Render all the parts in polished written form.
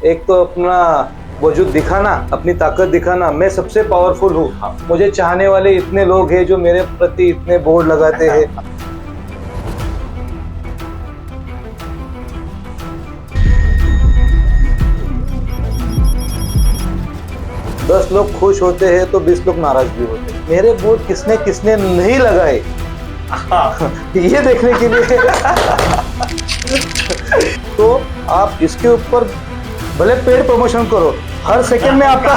एक तो अपना वजूद दिखाना, अपनी ताकत दिखाना, मैं सबसे पावरफुल हूँ, मुझे चाहने वाले इतने लोग हैं जो मेरे प्रति इतने बोर्ड लगाते हैं। दस लोग खुश होते हैं तो 20 लोग नाराज भी होते हैं। मेरे बोर्ड किसने किसने नहीं लगाए ये देखने के लिए तो आप इसके ऊपर भले पेड प्रमोशन करो, हर सेकंड में आपका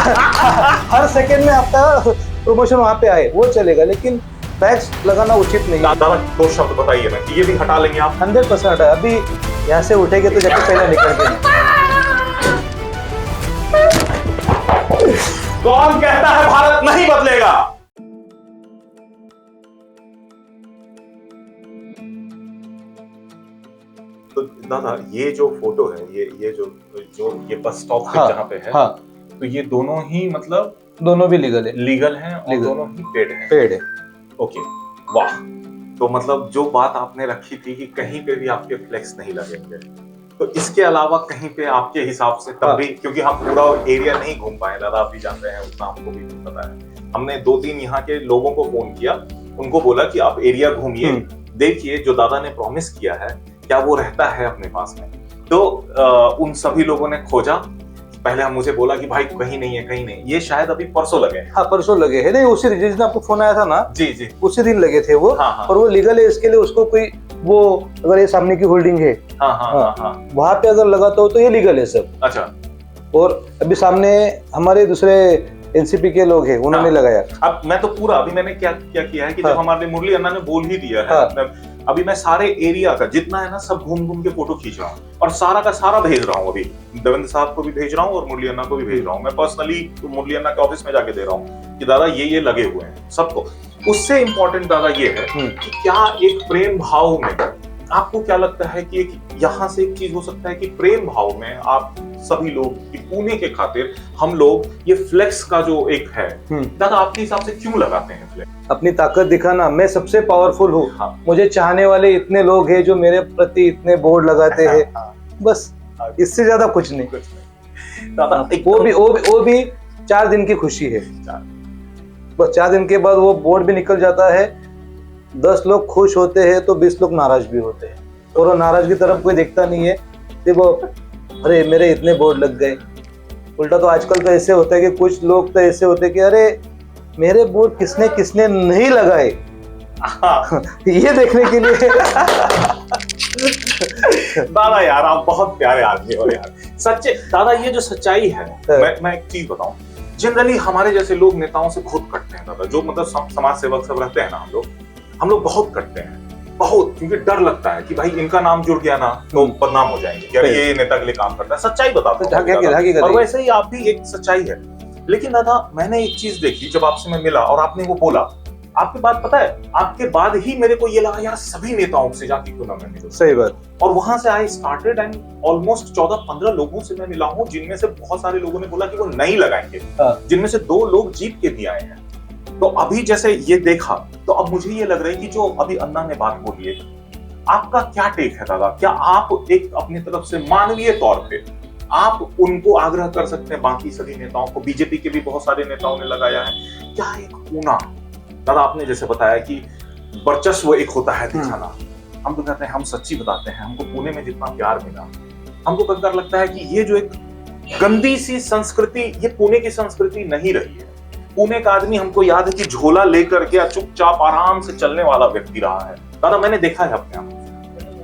प्रमोशन वहां पे आए वो चलेगा, लेकिन टैक्स लगाना उचित नहीं है। दादा दो शब्द बताइए ना कि ये भी हटा लेंगे आप? 100% है। अभी यहाँ से उठेंगे तो जाके पहले निकल गए। कौन कहता है भारत नहीं बदलेगा? तो दादा ये जो फोटो है, ये जो बस स्टॉप पे जहाँ पे है, तो ये दोनों ही मतलब दोनों भी लीगल है और दोनों ही पेड है। ओके, वाह। तो मतलब जो बात आपने रखी थी कि कहीं पे भी आपके फ्लेक्स नहीं लगेंगे, तो इसके अलावा कहीं पे आपके हिसाब से तब भी, क्योंकि हम पूरा एरिया नहीं घूम पाए दादा, आप भी जानते हैं, उतना हमको भी नहीं पता है। हमने 2-3 यहाँ के लोगों को फोन किया, उनको बोला कि आप एरिया घूमिए, देखिए जो दादा ने प्रॉमिस किया है क्या वो रहता है अपने पास में। तो उन सभी लोगों ने खोजा। पहले हम मुझे बोला कि भाई कहीं नहीं है, ये शायद अभी परसों लगे। हाँ, परसों लगे है। नहीं, उसी जिस दिन आपको फोन आया था ना, जी उसी दिन लगे थे वो। हाँ। और वो लीगल है, इसके लिए उसको कोई वो अगर ये सामने की होल्डिंग है वहां पे अगर लगाता हो तो ये लीगल है सब। अच्छा। और अभी सामने हमारे दूसरे एनसीपी के लोग हैं, उन्होंने लगाया। अब मैं तो पूरा, अभी मैंने क्या किया है कि जब हमारे मुरली अन्ना ने बोल ही दिया है, अभी मैं सारे एरिया का जितना है ना सब घूम के फोटो खींच रहा हूँ और सारा का सारा भेज रहा हूँ। अभी देवेंद्र साहब को भी भेज रहा हूँ और मुरली अन्ना को भी भेज रहा हूँ। मैं पर्सनली मुरली अन्ना के ऑफिस में जाके दे रहा हूँ कि दादा ये लगे हुए हैं सबको। उससे इम्पोर्टेंट दादा ये है कि क्या एक प्रेम भाव में आपको क्या लगता है कि यहाँ से एक चीज हो सकता है कि प्रेम भाव में आप सभी लोग कि पुणे के खातिर हम लोग ये फ्लेक्स का जो एक है दादा आपके हिसाब से क्यों लगाते हैं फ्लेक्स? अपनी ताकत दिखाना, मैं सबसे पावरफुल हूँ, मुझे चाहने वाले इतने लोग हैं जो मेरे प्रति इतने बोर्ड लगाते हैं, बस इससे ज्यादा कुछ नहीं दादा। वो भी 4 दिन की खुशी है, बस 4 दिन के बाद वो बोर्ड भी निकल जाता है। 10 लोग खुश होते हैं तो 20 लोग नाराज भी होते हैं, और वो नाराज की तरफ कोई देखता नहीं है कि वो अरे मेरे इतने बोर्ड लग गए। उल्टा तो आजकल तो ऐसे होता है कि कुछ लोग तो ऐसे होते हैं कि अरे मेरे बोर्ड किसने किसने नहीं लगाए ये देखने के लिए दादा यार आप बहुत प्यारे आदमी हो यार, सच्चे दादा। ये जो सच्चाई है, मैं एक चीज बताऊं, जनरली हमारे जैसे लोग नेताओं से बहुत कटते हैं दादा, जो मतलब समाज सेवक सब रहते हैं ना, हम लोग बहुत कटते हैं, बहुत, क्योंकि डर लगता है कि भाई इनका नाम जुड़ गया ना तो बदनाम हो जाएंगे कि अरे ये नेता के लिए काम करता है। सच्चाई बताता हूं, और वैसे ही आप भी एक सच्चाई है। लेकिन दादा मैंने एक चीज देखी, जब आपसे मैं मिला और आपने वो बोला, आपके बात पता है, आपके बाद ही मेरे को ये लगा यार सभी नेताओं से जाके क्यों ना मैं मिलूं। सही बात। और वहां से आई स्टार्टेड एंड ऑलमोस्ट 14-15 लोगों से मैं मिला हूं, जिनमें से बहुत सारे लोगों ने बोला कि वो नहीं लगाएंगे, जिनमें से 2 लोग जीत के भी आए हैं। तो अभी जैसे ये देखा तो अब मुझे ये लग रहा है कि जो अभी अन्ना ने बात बोली है, आपका क्या टेक है दादा? क्या आप एक अपनी तरफ से मानवीय तौर पे आप उनको आग्रह कर सकते हैं, बाकी सभी नेताओं को, बीजेपी के भी बहुत सारे नेताओं ने लगाया है, क्या एक पूना दादा आपने जैसे बताया कि वर्चस्व एक होता है दिखाना, हम तो कहते हैं, हम सच्ची बताते हैं, हमको पुणे में जितना प्यार मिला, हमको कभी कभी लगता है कि ये जो एक गंदी सी संस्कृति, ये पुणे की संस्कृति नहीं रही है। पुणे का आदमी हमको याद है कि झोला लेकर के चुपचाप आराम से चलने वाला व्यक्ति रहा है दादा, मैंने देखा है अपने आप।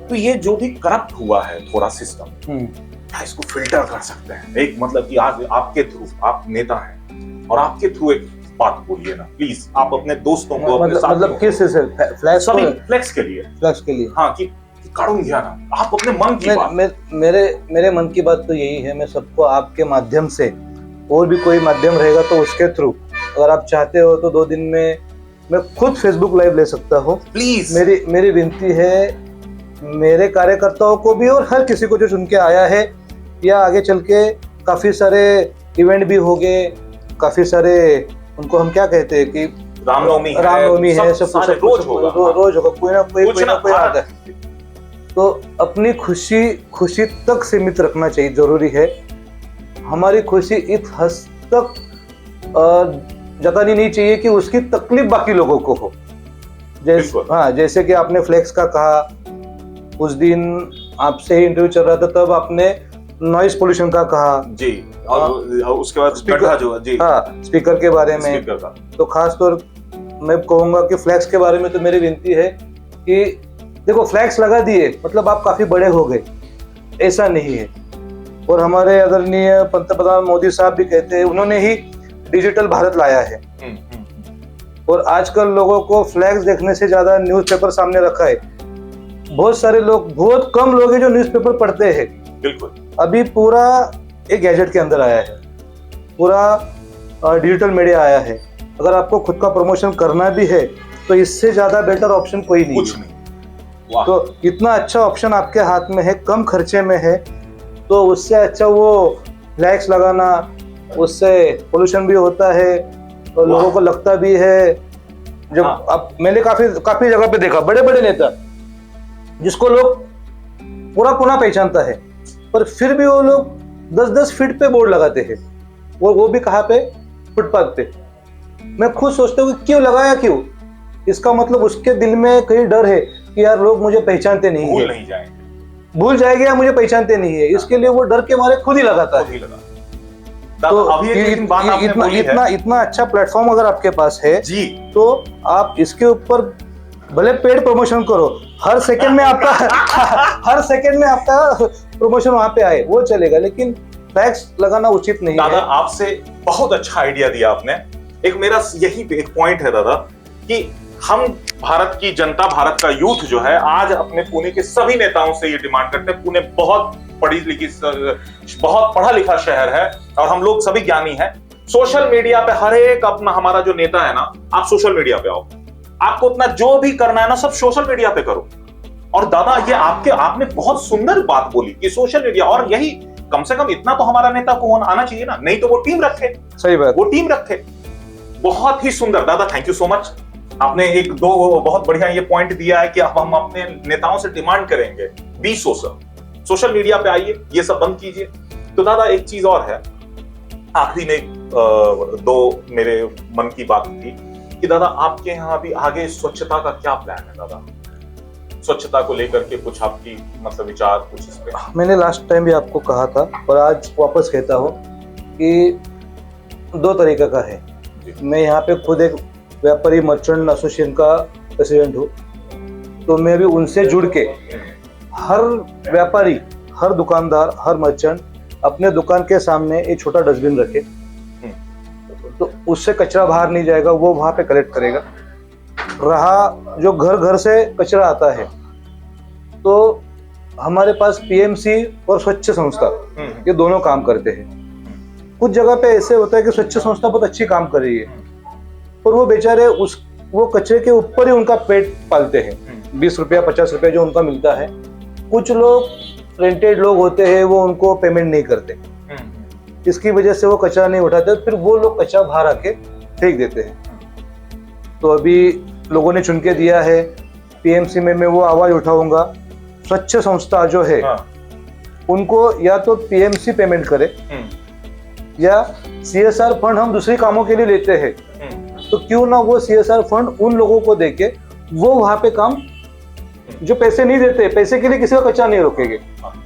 तो ये जो भी करप्ट हुआ है थोड़ा सिस्टम, इसको फिल्टर कर सकते हैं एक, मतलब कि आज आपके थ्रू, आप नेता हैं और आपके थ्रू एक बात बोलिए ना प्लीज, आप अपने दोस्तों को, मतलब किस से फ्लेक्स के लिए हाँ, कि काढूंगा ना आप अपने मन की बात। मेरे मन की बात तो यही है, मैं सबको आपके माध्यम से, और भी कोई माध्यम रहेगा तो उसके थ्रू, अगर आप चाहते हो तो 2 दिन में मैं खुद फेसबुक लाइव ले सकता हूँ प्लीज। मेरी विनती है मेरे कार्यकर्ताओं को भी और हर किसी को जो सुन के आया है, या आगे चल के काफी सारे इवेंट भी हो गए, काफी सारे उनको हम क्या कहते हैं कि रामनवमी है, सब सारे रोज होगा, रोज होगा, कोई ना कोई आता है। तो अपनी खुशी तक सीमित रखना चाहिए, जरूरी है। हमारी खुशी इस हद तक जतानी नहीं चाहिए कि उसकी तकलीफ बाकी लोगों को हो। जैसे कि आपने फ्लेक्स का कहा, उस दिन आपसे ही इंटरव्यू चल रहा था, तब आपने नॉइस पोल्यूशन का कहा जी, और उसके बाद स्पीकर जो जी, स्पीकर के बारे में। तो खास तौर मैं कहूंगा कि फ्लैक्स के बारे में तो मेरी विनती है कि देखो, फ्लैक्स लगा दिए मतलब आप काफी बड़े हो गए, ऐसा नहीं है। और हमारे आदरणीय पंतप्रधान मोदी साहब भी कहते हैं, उन्होंने ही डिजिटल भारत लाया है। और आजकल लोगों को फ्लैक्स देखने से ज्यादा न्यूज़पेपर सामने रखा है। बहुत सारे लोग, बहुत कम लोग हैं जो न्यूज़पेपर पढ़ते हैं। बिल्कुल, अभी पूरा एक गैजेट के अंदर आया है, पूरा डिजिटल मीडिया आया है। अगर आपको खुद का प्रमोशन करना भी है तो इससे ज्यादा बेटर ऑप्शन कोई नहीं, कुछ नहीं। वाह। तो इतना अच्छा ऑप्शन आपके हाथ में है, कम खर्चे में है, तो उससे अच्छा वो फ्लैक्स लगाना, उससे पोल्यूशन भी होता है और लोगों को लगता भी है। जब अब मैंने काफी जगह पे देखा, बड़े बड़े नेता जिसको लोग पूरा पहचानता है, पर फिर भी वो लोग 10-10 फीट पे बोर्ड लगाते हैं। वो भी कहाँ पे? फुटपाथ पे। मैं खुद सोचता हूँ कि क्यों लगाया, क्यों? इसका मतलब उसके दिल में कहीं डर है कि यार लोग मुझे पहचानते नहीं है, भूल जाएंगे या मुझे पहचानते नहीं है, इसके लिए वो डर के मारे खुद ही लगाता है। तो अभी इतना अच्छा प्लेटफॉर्म अगर आपके पास है जी, तो आप इसके ऊपर भले पेड प्रमोशन करो, हर सेकंड में आपका प्रमोशन वहां पे आए, वो चलेगा, लेकिन फ्लैक्स लगाना उचित नहीं दादा, है। आपसे बहुत अच्छा आइडिया दिया आपने। एक मेरा यही एक पॉइंट है दादा कि हम भारत की जनता, भारत का यूथ जो है, आज अपने पुणे के सभी नेताओं से ये डिमांड करते हैं। पुणे बहुत पढ़ा लिखा शहर है और हम लोग सभी ज्ञानी हैं। सोशल मीडिया पे हर एक अपना, हमारा जो नेता है ना, आप सोशल मीडिया पे आओ, आपको अपना जो भी करना है ना, सब सोशल मीडिया पे करो। और दादा, ये आपने बहुत सुंदर बात बोली कि सोशल मीडिया, और यही कम से कम इतना तो हमारा नेता को आना चाहिए ना, नहीं तो वो टीम रखे। सही बात, वो टीम रखे। बहुत ही सुंदर दादा, थैंक यू सो मच। आपने एक दो बहुत बढ़िया ये पॉइंट दिया है कि अब हम अपने नेताओं से डिमांड करेंगे, बी सोशल मीडिया पे आइए, ये सब बंद कीजिए। तो दादा एक चीज और है, आखिरी में दो मेरे मन की बात थी कि दादा आपके यहाँ अभी आगे स्वच्छता का क्या प्लान है दादा? स्वच्छता को लेकर के कुछ आपकी मतलब विचार, कुछ इस पे? मैंने लास्ट टाइम भी आपको कहा था और आज वापस कहता हूँ कि 2 तरीके का है। मैं यहाँ पे खुद एक व्यापारी मर्चेंट एसोसिएशन का प्रेसिडेंट हूँ, तो मैं भी उनसे जुड़ के हर व्यापारी, हर दुकानदार, हर मर्चेंट अपने दुकान के सामने एक छोटा डस्टबिन रखे, तो उससे कचरा बाहर नहीं जाएगा, वो वहां पे कलेक्ट करेगा। रहा जो घर से कचरा आता है, तो हमारे पास पीएमसी और स्वच्छ संस्था, ये दोनों काम करते हैं। कुछ जगह पे ऐसे होता है कि स्वच्छ संस्था बहुत अच्छी काम कर रही है, पर वो बेचारे वो कचरे के ऊपर ही उनका पेट पालते हैं, 20 रुपया 50 रुपया जो उनका मिलता है। कुछ लोग रेंटेड लोग होते हैं, वो उनको पेमेंट नहीं करते, इसकी वजह से वो कचरा नहीं उठाते, फिर वो लोग कचरा बाहर आके फेंक देते हैं। तो अभी लोगों ने चुन के दिया है, पीएमसी में मैं वो आवाज उठाऊंगा, स्वच्छ संस्था जो है उनको या तो पीएमसी पेमेंट करे या सीएसआर फंड हम दूसरे कामों के लिए लेते हैं, तो क्यों ना वो सीएसआर फंड उन लोगों को देके वो वहां पे काम, जो पैसे नहीं देते, पैसे के लिए किसी का कचरा नहीं रोकेंगे।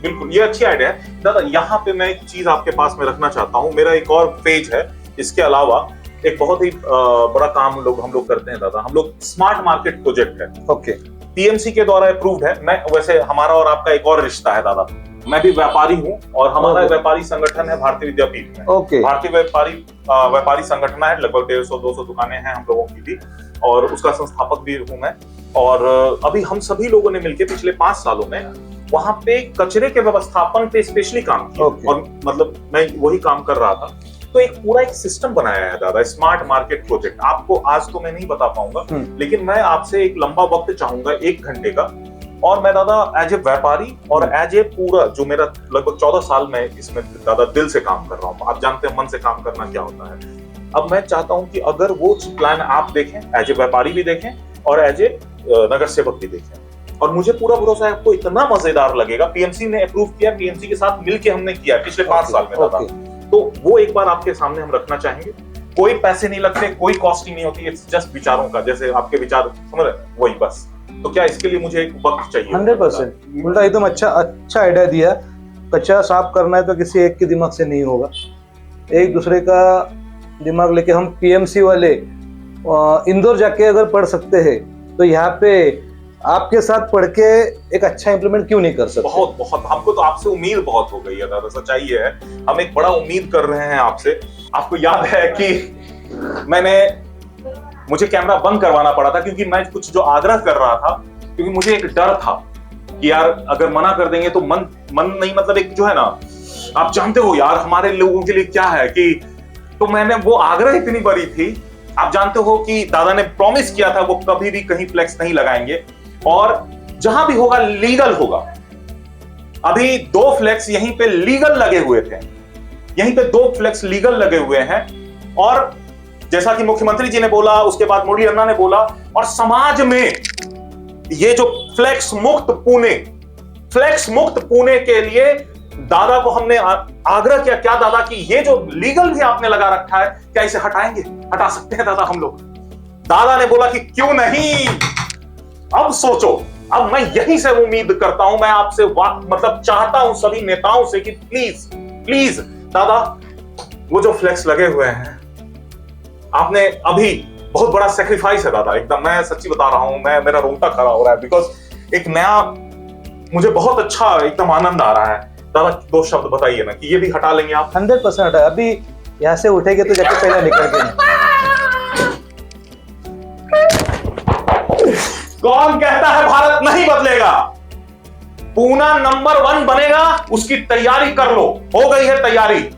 बिल्कुल, ये अच्छी आइडिया है दादा। यहाँ पे मैं एक चीज आपके पास में रखना चाहता हूँ, मेरा एक और पेज है, इसके अलावा एक बहुत ही बड़ा काम हम लोग करते हैं दादा। हम लोग स्मार्ट मार्केट प्रोजेक्ट है, ओके, पीएमसी के द्वारा अप्रूव्ड है। मैं वैसे हमारा और आपका एक और रिश्ता है दादा, मैं भी व्यापारी हूँ और हमारा व्यापारी संगठन है भारतीय विद्यापीठ में। भारतीय व्यापारी संगठन है, लगभग 150-200 दुकानें हैं हम लोगों की भी, और उसका संस्थापक भी हूँ मैं। और अभी हम सभी लोगों ने मिलकर पिछले 5 सालों में वहां पे कचरे के व्यवस्थापन पे स्पेशली काम किया, और मतलब मैं वही काम कर रहा था। तो एक पूरा एक सिस्टम बनाया है दादा, स्मार्ट मार्केट प्रोजेक्ट। आपको आज तो मैं नहीं बता पाऊंगा, लेकिन मैं आपसे एक लंबा वक्त चाहूंगा, 1 घंटे का। और मैं दादा एज ए व्यापारी और एज ए पूरा जो मेरा लगभग 14 साल में इसमें दादा दिल से काम कर रहा हूँ। आप जानते हैं मन से काम करना क्या होता है। अब मैं चाहता हूं कि अगर वो प्लान आप देखें, एज ए व्यापारी भी देखें और एज ए नगर सेवक भी देखें, और मुझे पूरा भरोसा है आपको इतना मजेदार लगेगा। पीएमसी ने अप्रूव किया, पीएमसी के साथ मिलके हमने किया पिछले 5 साल में दादा, तो वो एक बार आपके सामने हम रखना चाहेंगे। कोई पैसे नहीं लगते, कोई कॉस्टिंग नहीं होती, इट्स जस्ट विचारों का, जैसे आपके विचार समझ रहे वही बस। तो क्या इसके लिए मुझे एक वक्त चाहिए? 100% उल्टा एकदम अच्छा आइडिया दिया। कचरा साफ करना है तो किसी एक के दिमाग से नहीं होगा, एक दूसरे का दिमाग लेके हम पीएमसी वाले इंदौर जाके अगर पढ़ सकते हैं तो यहाँ पे आपके साथ पढ़ के एक अच्छा इंप्लीमेंट क्यों नहीं कर सकते? बहुत बहुत हमको तो आपसे उम्मीद बहुत हो गई है दादा, सच्चाई है हम एक बड़ा उम्मीद कर रहे हैं आपसे। आपको याद है कि मुझे कैमरा बंद करवाना पड़ा था क्योंकि मैं कुछ जो आग्रह कर रहा था, क्योंकि मुझे एक डर था कि यार अगर मना कर देंगे तो मन नहीं, मतलब एक जो है ना, आप जानते हो यार हमारे लोगों के लिए क्या है कि, तो मैंने वो आग्रह इतनी बड़ी थी। आप जानते हो कि दादा ने प्रॉमिस किया था वो कभी भी कहीं फ्लेक्स नहीं लगाएंगे और जहां भी होगा लीगल होगा। अभी 2 फ्लेक्स यहीं पे लीगल लगे हुए थे, यहीं पे 2 फ्लेक्स लीगल लगे हुए हैं, और जैसा कि मुख्यमंत्री जी ने बोला, उसके बाद मोदी अन्ना ने बोला, और समाज में ये जो फ्लेक्स मुक्त पुणे के लिए दादा को हमने आग्रह किया, क्या दादा कि ये जो लीगल भी आपने लगा रखा है क्या इसे हटाएंगे? हटा सकते हैं दादा हम लोग? दादा ने बोला कि क्यों नहीं। अब सोचो, अब मैं यहीं से उम्मीद करता हूं, मैं आपसे मतलब चाहता हूं सभी नेताओं से कि प्लीज दादा वो जो फ्लेक्स लगे हुए हैं, आपने अभी बहुत बड़ा सेक्रीफाइस है दादा, एकदम मैं सच्ची बता रहा हूं, मेरा रोंगटा खड़ा हो रहा है, बिकॉज एक नया मुझे बहुत अच्छा एकदम आनंद आ रहा है। दादा 2 शब्द बताइए ना कि ये भी हटा लेंगे आप? 100% हटा। अभी यहाँ से उठेंगे तो जाके पहले निकल के कौन कहता है भारत नहीं बदलेगा? पूना नंबर 1 बनेगा, उसकी तैयारी कर लो। हो गई है तैयारी।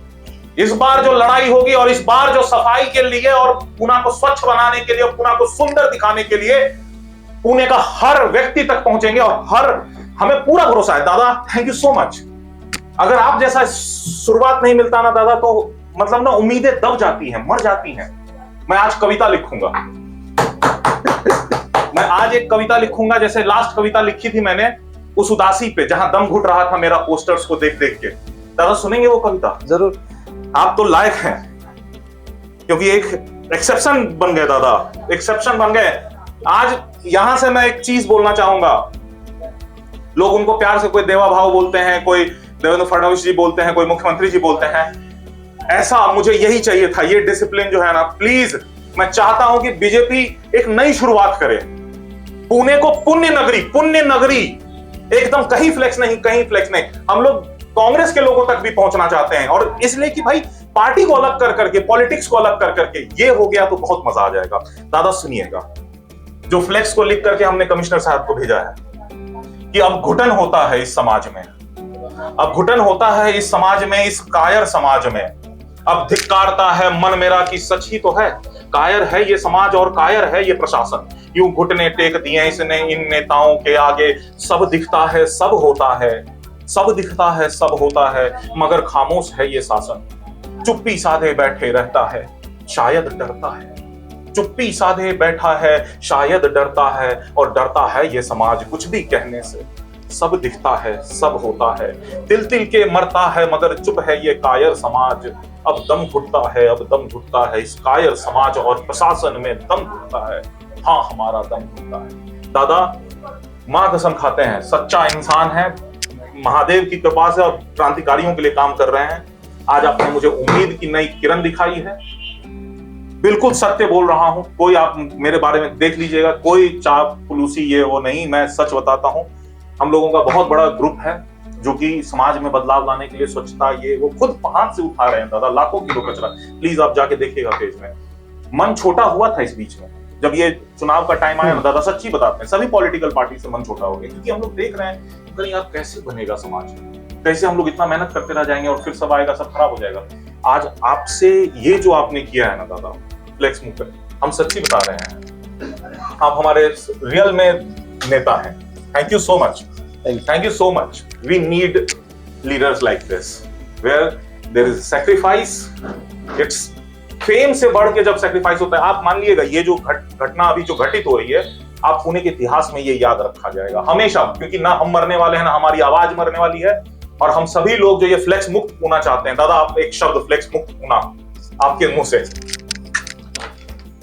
इस बार जो लड़ाई होगी और इस बार जो सफाई के लिए और पुणे को स्वच्छ बनाने के लिए और पुणे को सुंदर दिखाने के लिए पुणे का हर व्यक्ति तक पहुंचेंगे, और हमें पूरा भरोसा है दादा। Thank you so much. अगर आप जैसा शुरुआत नहीं मिलता ना दादा, तो मतलब ना उम्मीदें दब जाती हैं, मर जाती हैं। मैं आज कविता लिखूंगा, मैं आज एक कविता लिखूंगा, जैसे लास्ट कविता लिखी थी मैंने उस उदासी पे, जहां दम घुट रहा था मेरा पोस्टर्स को देख देख के। दादा सुनेंगे वो कविता? जरूर। आप तो लायक हैं, क्योंकि एक एक्सेप्शन बन गए दादा, एक्सेप्शन बन गए। आज यहां से मैं एक चीज बोलना चाहूंगा। लोग उनको प्यार से कोई देवा भाव बोलते हैं, कोई देवेंद्र फडणवीस जी बोलते हैं, कोई मुख्यमंत्री जी बोलते हैं। ऐसा मुझे यही चाहिए था, ये डिसिप्लिन जो है ना। प्लीज मैं चाहता हूं कि बीजेपी एक नई शुरुआत करे, पुणे को पुण्य नगरी एकदम, कहीं फ्लेक्स नहीं। हम लोग कांग्रेस के लोगों तक भी पहुंचना चाहते हैं, और इसलिए कि भाई पार्टी को अलग कर करके, पॉलिटिक्स को अलग कर करके ये हो गया तो बहुत मजा आ जाएगा। दादा सुनिएगा, जो फ्लेक्स को लिख करके हमने कमिश्नर साहब को भेजा है कि अब घुटन होता है इस समाज में, अब घुटन होता है इस समाज में, इस कायर समाज में। अब धिक्कारता है मन मेरा कि सच ही तो है, कायर है ये समाज और कायर है ये प्रशासन। यूं घुटने टेक दिए इसने इन नेताओं के आगे, सब दिखता है सब होता है, सब दिखता है सब होता है, मगर खामोश है ये शासन। चुप्पी साधे बैठे रहता है, शायद डरता है। चुप्पी साधे बैठा है, शायद डरता है, और डरता है ये समाज कुछ भी कहने से। सब दिखता है सब होता है, तिल तिल के मरता है, मगर चुप है ये कायर समाज। अब दम घुटता है इस कायर समाज, और प्रशासन में दम घुटता है। हाँ हमारा दम घुटता है। दादा मां कसम खाते हैं, सच्चा इंसान है, महादेव की कृपा से और क्रांतिकारियों के लिए काम कर रहे हैं। आज आपने मुझे उम्मीद की नई किरण दिखाई है। बिल्कुल सत्य बोल रहा हूं, कोई आप मेरे बारे में देख लीजिएगा, कोई चापलूसी ये वो नहीं, मैं सच बताता हूं। हम लोगों का बहुत बड़ा ग्रुप है जो कि समाज में बदलाव लाने के लिए स्वच्छता ये वो खुद हाथ से उठा रहे हैं दादा, लाखों किलो कचरा। प्लीज आप जाके देखिएगा पेज में। मन छोटा हुआ था इस बीच में, जब ये चुनाव का टाइम आया ना दादा, सच्ची बताते हैं सभी पॉलिटिकल पार्टी से मन छोटा हो गया, क्योंकि हम लोग देख रहे हैं कहीं यार कैसे बनेगा समाज, कैसे हम लोग इतना मेहनत करते रह जाएंगे और फिर सब आएगा सब खराब हो जाएगा। आज आपसे ये जो आपने किया है ना दादा, फ्लेक्स मूव कर, हम सच्ची बता रहे हैं, आप हमारे रियल में नेता हैं। Thank you so much, thank you so much. We need leaders like this, where there is sacrifice. It's fame से बढ़ के जब सेक्रीफाइस होता है, आप मान लीजिएगा ये जो घटना अभी जो घटित हो रही है, आप पुणे के इतिहास में ये याद रखा जाएगा हमेशा, क्योंकि ना हम मरने वाले हैं ना हमारी आवाज मरने वाली है, और हम सभी लोग जो ये फ्लेक्स मुक्त पुणे चाहते हैं। दादा आप एक शब्द फ्लेक्स मुक्त पुणे आपके मुंह से।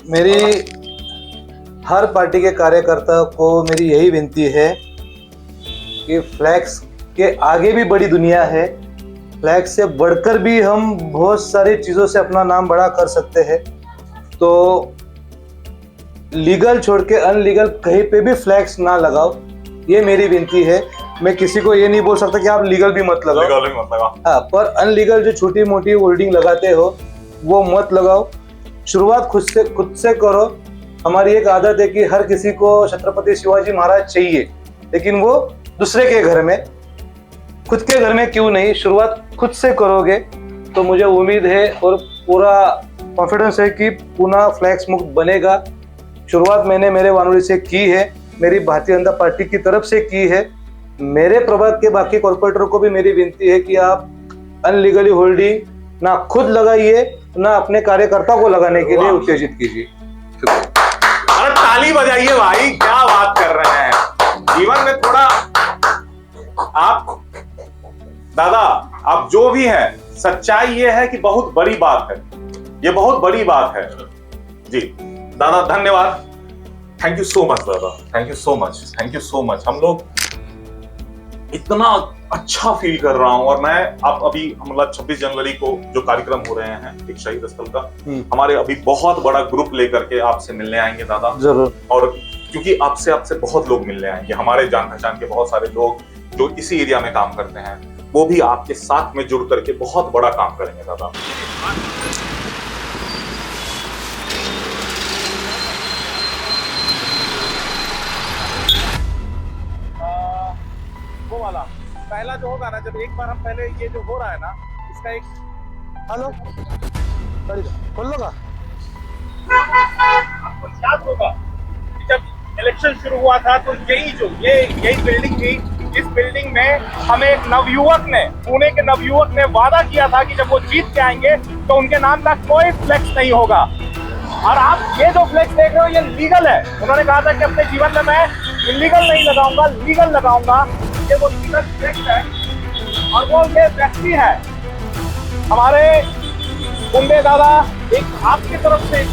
मेरी हर पार्टी के कार्यकर्ता को मेरी यही विनती है कि फ्लैक्स के आगे भी बड़ी दुनिया है, फ्लैक्स से बढ़कर भी हम बहुत सारी चीज़ों से अपना नाम बड़ा कर सकते हैं। तो लीगल छोड़ के अनलीगल कहीं पे भी फ्लैक्स ना लगाओ, ये मेरी विनती है। मैं किसी को ये नहीं बोल सकता कि आप लीगल भी मत लगाओ, लीगल भी मत लगाओ। हाँ, पर अनलीगल जो छोटी मोटी होल्डिंग लगाते हो वो मत लगाओ। शुरुआत खुद से करो। हमारी एक आदत है कि हर किसी को छत्रपति शिवाजी महाराज चाहिए, लेकिन वो दूसरे के घर में, खुद के घर में क्यों नहीं? शुरुआत खुद से करोगे तो मुझे उम्मीद है और पूरा कॉन्फिडेंस है कि पुणे फ्लैक्स मुक्त बनेगा। शुरुआत मैंने मेरे वानोली से की है, मेरी भारतीय जनता पार्टी की तरफ से की है। मेरे प्रभाग के बाकी कॉर्पोरेटरों को भी मेरी विनती है कि आप अनलीगली होल्डिंग ना खुद लगाइए ना अपने कार्यकर्ता को लगाने के लिए उत्तेजित कीजिए। अरे ताली बजाइए भाई, क्या बात कर रहे हैं। जीवन में थोड़ा आप दादा, आप जो भी है, सच्चाई ये है कि बहुत बड़ी बात है, ये बहुत बड़ी बात है जी। दादा धन्यवाद, थैंक यू सो मच दादा, thank you so much, thank you so much. हम लोग इतना अच्छा फील कर रहा हूं, और मैं आप अभी मतलब 26 जनवरी को जो कार्यक्रम हो रहे हैं एक शहीद स्थल का, हमारे अभी बहुत बड़ा ग्रुप लेकर के आपसे मिलने आएंगे दादा जरूर। और क्योंकि आपसे बहुत लोग मिलने आएंगे, हमारे जान पहचान के बहुत सारे लोग जो इसी एरिया में काम करते हैं, वो भी आपके साथ में जुड़ करके बहुत बड़ा काम करेंगे दादा। वो वाला पहला जो होगा ना, जब एक बार हम पहले ये जो हो रहा है ना, इसका एक हेलो खोल लो का। आपको याद होगा कि जब इलेक्शन शुरू हुआ था तो यही बिल्डिंग थी। इस बिल्डिंग में हमें एक नवयुवक ने, पुणे के नवयुवक ने वादा किया था कि जब वो जीत के आएंगे तो उनके नाम का कोई फ्लेक्स नहीं होगा। और आप ये जो फ्लेक्स देख रहे हो ये लीगल है। उन्होंने कहा था कि अपने जीवन में मैं इलीगल नहीं लगाऊंगा, लीगल लगाऊंगा। ये वो लीगल फ्लेक्स है और वो ये व्यक्ति है हमारे कुंडे दादा। एक आपकी तरफ से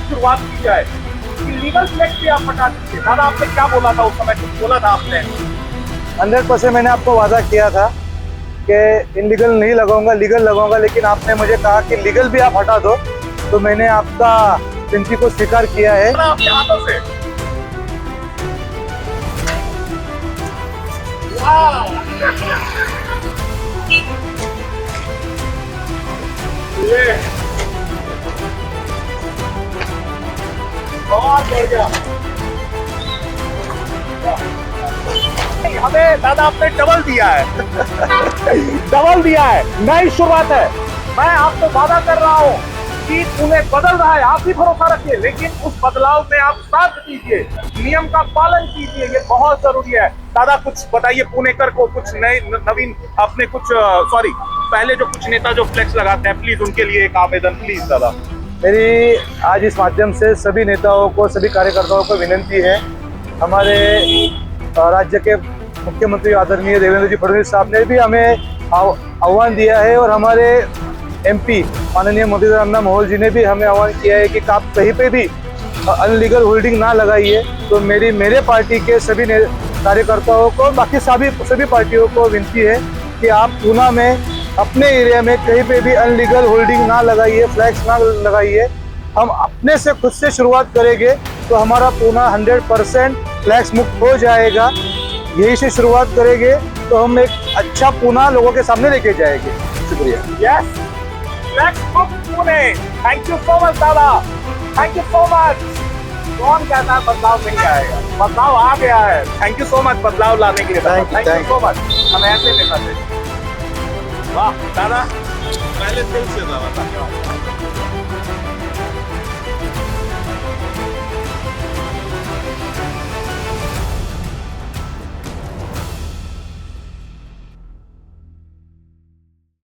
शुरुआत की जाए कि लीगल फ्लेक्स भी आप हटा दीजिए। दादा आपने क्या बोला था उस समय? कुछ बोला था आपने? 100% मैंने आपको वादा किया था कि इनलीगल नहीं लगाऊंगा, लीगल लगाऊंगा, लेकिन आपने मुझे कहा कि लीगल भी आप हटा दो, तो मैंने आपका विनती को स्वीकार किया है। आपके हाथों से ये बहुत बढ़िया। हमें दादा आपने डबल दिया है डबल दिया है। नई शुरुआत है। मैं आपको वादा कर रहा हूँ कि पुणे बदल रहा है, आप भी भरोसा रखिए, लेकिन उस बदलाव में आप साथ दीजिए, नियम का पालन कीजिए, ये बहुत जरूरी है। दादा कुछ बताइए पुणेकर को, कुछ नए नवीन अपने कुछ पहले जो कुछ नेता जो फ्लेक्स लगाते हैं, प्लीज उनके लिए एक आवेदन प्लीज दादा। मेरी आज इस माध्यम से सभी नेताओं को, सभी कार्यकर्ताओं को विनती है, हमारे राज्य के मुख्यमंत्री आदरणीय देवेंद्र जी फडणवीस साहब ने भी हमें आह्वान दिया है, और हमारे MP माननीय मोदी रामना मोहल जी ने भी हमें आह्वान किया है कि आप कहीं पे भी अनलीगल होल्डिंग ना लगाइए। तो मेरे पार्टी के सभी कार्यकर्ताओं को, बाकी सभी पार्टियों को विनती है कि आप पुणे में अपने एरिया में कहीं पे भी अनलीगल होल्डिंग ना लगाइए, फ्लैक्स ना लगाइए। हम अपने से खुद से शुरुआत करेंगे तो हमारा पुणे 100% फ्लैक्स मुक्त हो जाएगा। यही से शुरुआत करेंगे तो हम एक अच्छा पुणे लोगों के सामने लेके जाएंगे। शुक्रिया। यस, फ्लैक्स मुक्त Pune. Thank you so much दादा, थैंक यू सो मच। कौन कहता है बदलाव नहीं आएगा? बदलाव आ गया है। थैंक यू सो मच बदलाव लाने के लिए। Thank you so much. हम ऐसे नेता थे। वाह दादा, पहले दिल से दादा धन्यवाद।